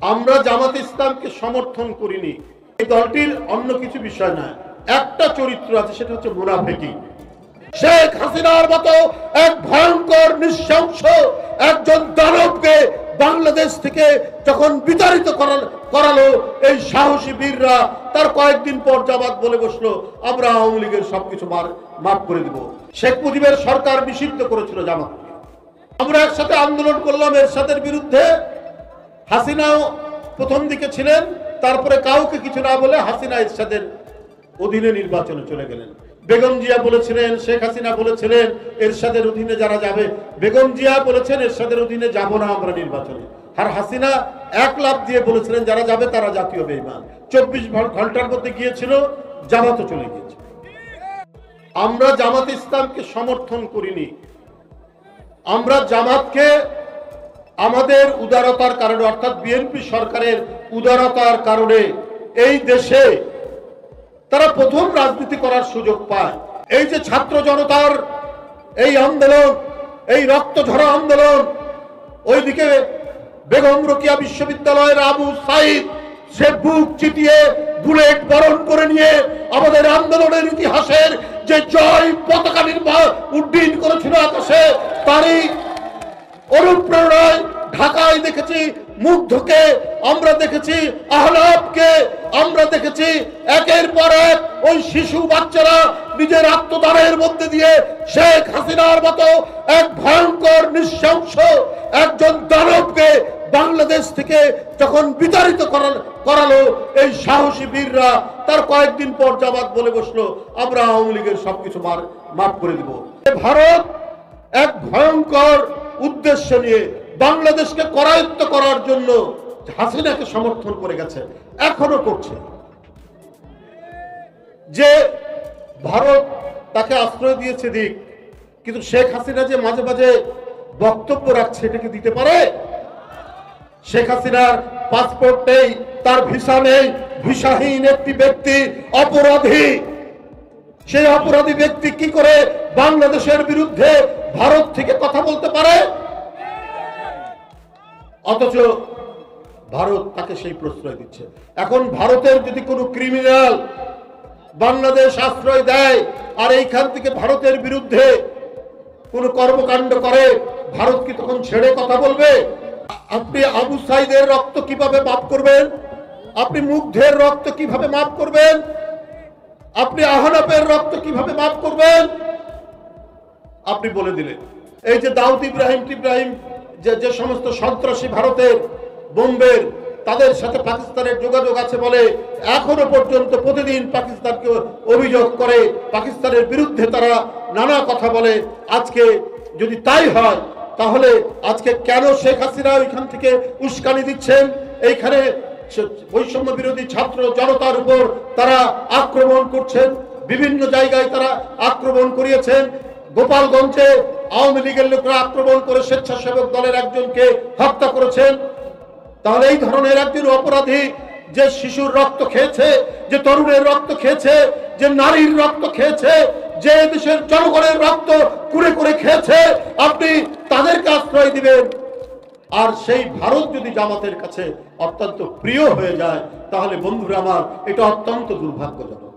আমরা জামাত ইসলামকে সমর্থন করিনি। এই দলটির অন্য কিছু বিষয় নয়, একটা চরিত্র আছে, সেটা হচ্ছে মুনাফিকি। শেখ হাসিনার মতো এক ভয়ঙ্কর নৃশংস একজন দানবকে বাংলাদেশ থেকে যখন বিতাড়িত করালো এই সাহসী বীররা, তার কয়েকদিন পর জামাত বলে বসলো আমরা আওয়ামী লীগের সবকিছু মাফ করে দিব। শেখ মুজিবের সরকার নিষিদ্ধ করেছিল জামাত। আমরা একসাথে আন্দোলন করলাম এরশাদের বিরুদ্ধে। হাসিনাও প্রথম দিকে ছিলেন, তারপরে কাউকে কিছু না বলে হাসিনা এরশাদের অধীনে নির্বাচনে চলে গেলেন। বেগম জিয়া বলেছিলেন, শেখ হাসিনা বলেছিলেন এরশাদের অধীনে যারা যাবে, বেগম জিয়া বলেছেন এরশাদের অধীনে যাব না আমরা নির্বাচনে। আর হাসিনা এক লাফ দিয়ে বলেছিলেন যারা যাবে তারা জাতীয় বেঈমান। 24 ঘন্টার মধ্যে গিয়েছিল, জামাতও চলে গিয়েছে। আমরা জামাত ইসলামকে সমর্থন করিনি। আমরা জামাতকে আমাদের উদারতার কারণে, অর্থাৎ বিএনপি সরকারের উদারতার কারণে এই দেশে তারা প্রথম রাজনীতি করার সুযোগ পায়। এই যে ছাত্র জনতার এই আন্দোলন, এই রক্ত ঝরা আন্দোলন, ওইদিকে বেগম রোকেয়া বিশ্ববিদ্যালয়ের আবু সাইদ সে বুক চিতিয়ে বুলেট বরণ করে নিয়ে আমাদের আন্দোলনের ইতিহাসের যে জয় পতাকা উড্ডীন করেছিল আকাশে, তারই অনুপ্রেরণায় ঢাকায় দেখেছি মুগ্ধকে, আমরা দেখেছি আহলাবকে, আমরা দেখেছি একের পর এক ওই শিশু বাচ্চারা নিজের আত্মদানের মধ্যে দিয়ে শেখ হাসিনার মতো এক ভয়ঙ্কর নৃশংস একজন দানবকে বাংলাদেশ থেকে যখন বিতাড়িত করালো এই সাহসী বীররা, তার কয়েকদিন পর জামাত বলে বসলো আমরা আওয়ামী লীগের সবকিছু মাফ করে দিব। ভারত এক ভয়ঙ্কর উদ্দেশ্য নিয়ে বাংলাদেশকে করায়ত্ত করার জন্য হাসিনাকে সমর্থন করে গেছে, এখনো করছে। যে ভারত তাকে আশ্রয় দিয়েছে দিক, কিন্তু শেখ হাসিনা যে মাঝে মাঝে বক্তব্য রাখছে এটা কি দিতে পারে? শেখ হাসিনার পাসপোর্ট নেই, তার ভিসা নেই, ভিসাহীন একটি ব্যক্তি অপরাধী। সেই অপরাধী ব্যক্তি কি করে বাংলাদেশের বিরুদ্ধে ভারত থেকে কথা বলতে পারে? অথচ ভারত তাকে সেই প্রশ্রয় দিচ্ছে। এখন ভারতের যদি কোনো ক্রিমিনাল বাংলাদেশ আশ্রয় দেয় আর এইখান থেকে ভারতের বিরুদ্ধে কোনো কর্মকাণ্ড করে, ভারত কি তখন ছেড়ে কথা বলবে? আপনি আবু সাইদের রক্ত কিভাবে মাফ করবেন? আপনি মুগ্ধের রক্ত কিভাবে মাফ করবেন? আপনি আহনাফের রক্ত কিভাবে মাফ করবেন? আপনি বলে দিলেন। এই যে দাউদ ইব্রাহিম যে সমস্ত সন্ত্রাসী ভারতের বোম্বের, তাদের সাথে পাকিস্তানের যোগাযোগ আছে বলে এখনো পর্যন্ত প্রতিদিন পাকিস্তানকে অভিযোগ করে, পাকিস্তানের বিরুদ্ধে তারা নানা কথা বলে। আজকে যদি তাই হয় তাহলে আজকে কেন শেখ হাসিনা ওইখান থেকে উস্কানি দিচ্ছেন? এইখানে বৈষম্য বিরোধী ছাত্র জনতার উপর তারা আক্রমণ করছেন, বিভিন্ন জায়গায় তারা আক্রমণ করিয়েছেন। গোপালগঞ্জে আওয়ামী লীগের লোকরা আক্রমণ করে স্বেচ্ছাসেবক দলের একজনকে হত্যা করেছেন। তাহলে এই ধরনের একজন অপরাধী যে শিশুর রক্ত খেয়েছে, যে তরুণের রক্ত খেয়েছে, যে নারীর রক্ত খেয়েছে, যে দেশের জনগণের রক্ত কুড়ে করে খেয়েছে, আপনি তাদেরকে আশ্রয় দিবেন? আর সেই ভারত যদি জামাতের কাছে অত্যন্ত প্রিয় হয়ে যায় তাহলে বন্ধুরা আমার, এটা অত্যন্ত দুর্ভাগ্যজনক।